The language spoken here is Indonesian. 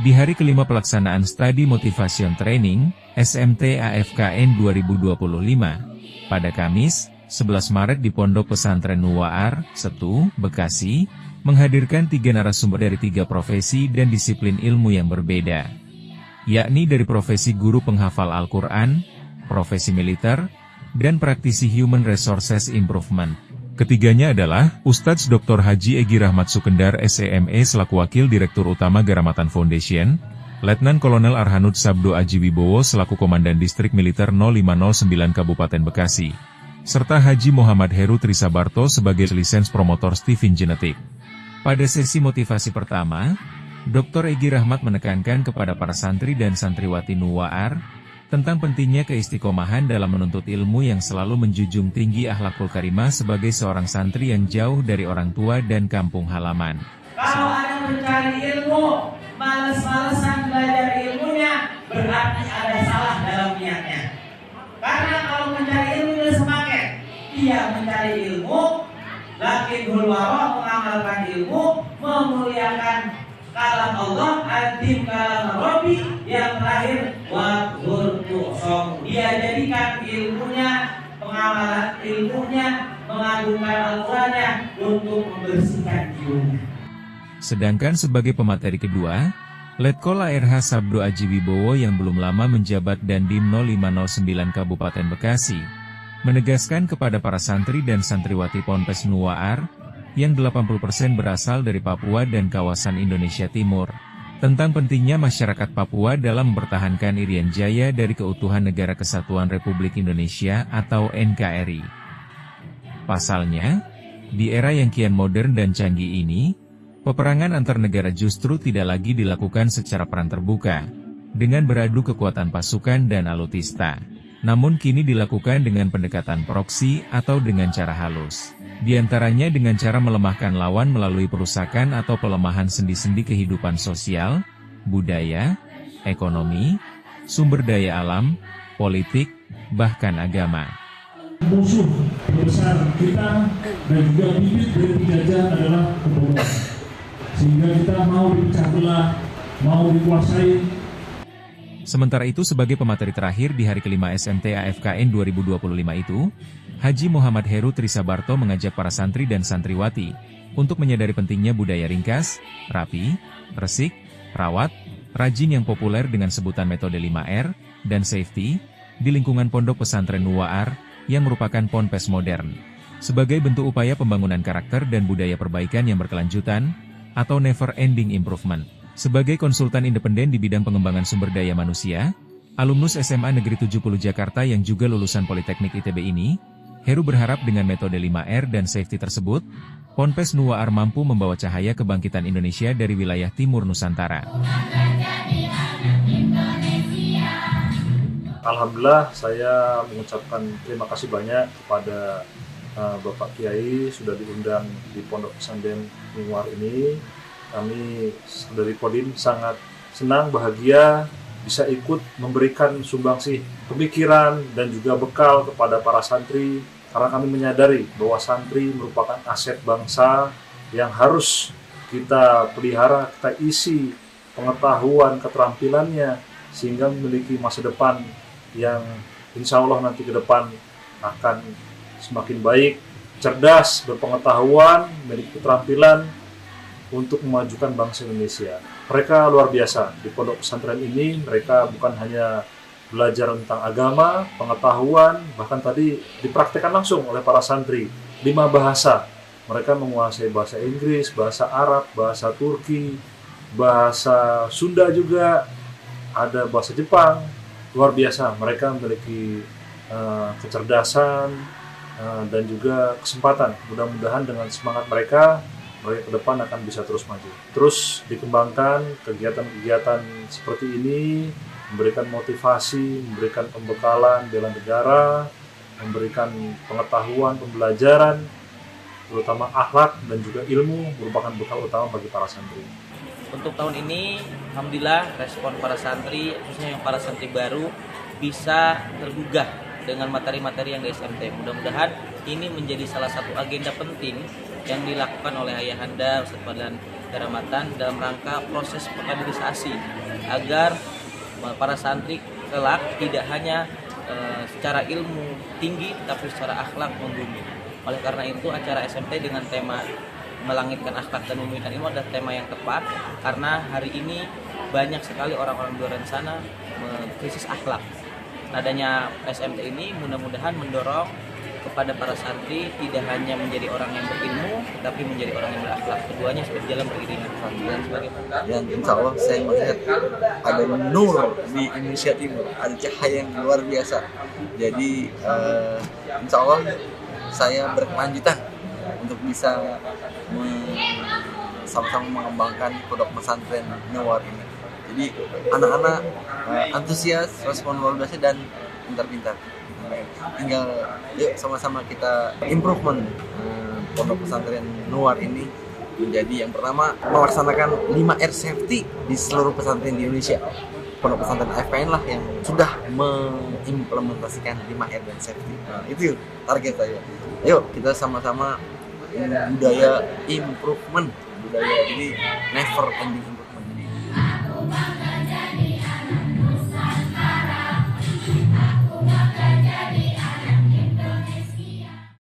Di hari kelima pelaksanaan Study Motivation Training, SMT AFKN 2025, pada Kamis, 11 Maret di Pondok Pesantren Nuwa'ar, Setu, Bekasi, menghadirkan 3 narasumber dari 3 profesi dan disiplin ilmu yang berbeda, yakni dari profesi guru penghafal Al-Quran, profesi militer, dan praktisi Human Resources Improvement. Ketiganya adalah Ustadz Dr. Haji Egy Rahmat Sukendar SEME selaku Wakil Direktur Utama Garamatan Foundation, Letnan Kolonel Arhanud Sabdo Aji Wibowo selaku Komandan Distrik Militer 0509 Kabupaten Bekasi, serta Haji Muhammad Heru Trisabarto sebagai lisens promotor Steven Genetik. Pada sesi motivasi pertama, Dr. Egy Rahmat menekankan kepada para santri dan santriwati Nuwa'ar tentang pentingnya keistiqomahan dalam menuntut ilmu yang selalu menjunjung tinggi akhlakul karimah sebagai seorang santri yang jauh dari orang tua dan kampung halaman. Kalau ada mencari ilmu, males-malesan belajar ilmunya, berarti ada salah dalam niatnya. Karena kalau mencari ilmu semakin dia mencari ilmu, lakin hulwara mengamalkan ilmu, memuliakan kalam Allah, adim kalam Rabbi, yang terakhir wakur tu'som. Dia jadikan ilmunya, pengamalan ilmunya, mengagungkan Al-Qurannya untuk membersihkan jiwanya. Sedangkan sebagai pemateri kedua, Letkol ARH Sabdo Aji Wibowo yang belum lama menjabat Dandim 0509 Kabupaten Bekasi, menegaskan kepada para santri dan santriwati Ponpes Nuwa'ar, yang 80% berasal dari Papua dan kawasan Indonesia Timur, tentang pentingnya masyarakat Papua dalam mempertahankan Irian Jaya dari keutuhan Negara Kesatuan Republik Indonesia atau NKRI. Pasalnya, di era yang kian modern dan canggih ini, peperangan antar negara justru tidak lagi dilakukan secara perang terbuka, dengan beradu kekuatan pasukan dan alutsista, namun kini dilakukan dengan pendekatan proksi atau dengan cara halus. Di antaranya dengan cara melemahkan lawan melalui perusakan atau pelemahan sendi-sendi kehidupan sosial, budaya, ekonomi, sumber daya alam, politik, bahkan agama. Musuh terbesar kita dan juga bibit dari penjajah adalah kebodohan. Sehingga kita mau dipecah belah, mau dikuasai. Sementara itu sebagai pemateri terakhir di hari kelima SMT AFKN 2025 itu, Haji Muhammad Heru Trisabarto mengajak para santri dan santriwati untuk menyadari pentingnya budaya ringkas, rapi, resik, rawat, rajin yang populer dengan sebutan metode 5R, dan safety, di lingkungan Pondok Pesantren Nuwa'ar, yang merupakan ponpes modern, sebagai bentuk upaya pembangunan karakter dan budaya perbaikan yang berkelanjutan, atau never ending improvement. Sebagai konsultan independen di bidang pengembangan sumber daya manusia, alumnus SMA Negeri 70 Jakarta yang juga lulusan Politeknik ITB ini, Heru berharap dengan metode 5R dan safety tersebut, Ponpes Nuwa'ar mampu membawa cahaya kebangkitan Indonesia dari wilayah timur Nusantara. Alhamdulillah, saya mengucapkan terima kasih banyak kepada Bapak Kiai sudah diundang di Pondok Pesantren Nuwa'ar ini. Kami dari Kodim sangat senang, bahagia bisa ikut memberikan sumbangsih pemikiran dan juga bekal kepada para santri, karena kami menyadari bahwa santri merupakan aset bangsa yang harus kita pelihara, kita isi pengetahuan, keterampilannya, sehingga memiliki masa depan yang insya Allah nanti ke depan akan semakin baik, cerdas, berpengetahuan, memiliki keterampilan untuk memajukan bangsa Indonesia. Mereka luar biasa. Di pondok pesantren ini mereka bukan hanya belajar tentang agama, pengetahuan, bahkan tadi dipraktekkan langsung oleh para santri 5 bahasa. Mereka menguasai bahasa Inggris, bahasa Arab, bahasa Turki, bahasa Sunda juga, ada bahasa Jepang. Luar biasa. Mereka memiliki kecerdasan dan juga kesempatan. Mudah-mudahan dengan semangat mereka ke depan akan bisa terus maju. Terus dikembangkan kegiatan-kegiatan seperti ini, memberikan motivasi, memberikan pembekalan bela negara, memberikan pengetahuan, pembelajaran, terutama akhlak dan juga ilmu merupakan bekal utama bagi para santri. Untuk tahun ini, alhamdulillah respon para santri, khususnya yang para santri baru, bisa tergugah dengan materi-materi yang di SMT. Mudah-mudahan ini menjadi salah satu agenda penting yang dilakukan oleh Ayahanda Ustaz Fadlan pencermatan dalam rangka proses pengkaderisasi agar para santri kelak tidak hanya secara ilmu tinggi tapi secara akhlak membumi. Oleh karena itu acara SMT dengan tema melangitkan akhlak dan membumikan ilmu adalah tema yang tepat, karena hari ini banyak sekali orang-orang di luar sana krisis akhlak. Adanya SMT ini mudah-mudahan mendorong kepada para santri tidak hanya menjadi orang yang berilmu, tetapi menjadi orang yang berakhlak. Keduanya berjalan beriringan. Dan sebagai dan insya Allah saya melihat ada nur di Indonesia Timur, ada cahaya yang luar biasa. Jadi insya Allah saya berkelanjutan untuk bisa sama-sama mengembangkan pondok pesantren Nuwar ini. Jadi anak-anak antusias, respon luar biasa dan pintar-pintar. Tinggal yuk sama-sama kita improvement pondok pesantren Nuwar ini menjadi yang pertama melaksanakan 5R safety di seluruh pesantren di Indonesia. Pondok pesantren AFKN lah yang sudah mengimplementasikan 5R dan safety. Nah, itu target saya. Yuk kita sama-sama budaya improvement, budaya ini never ending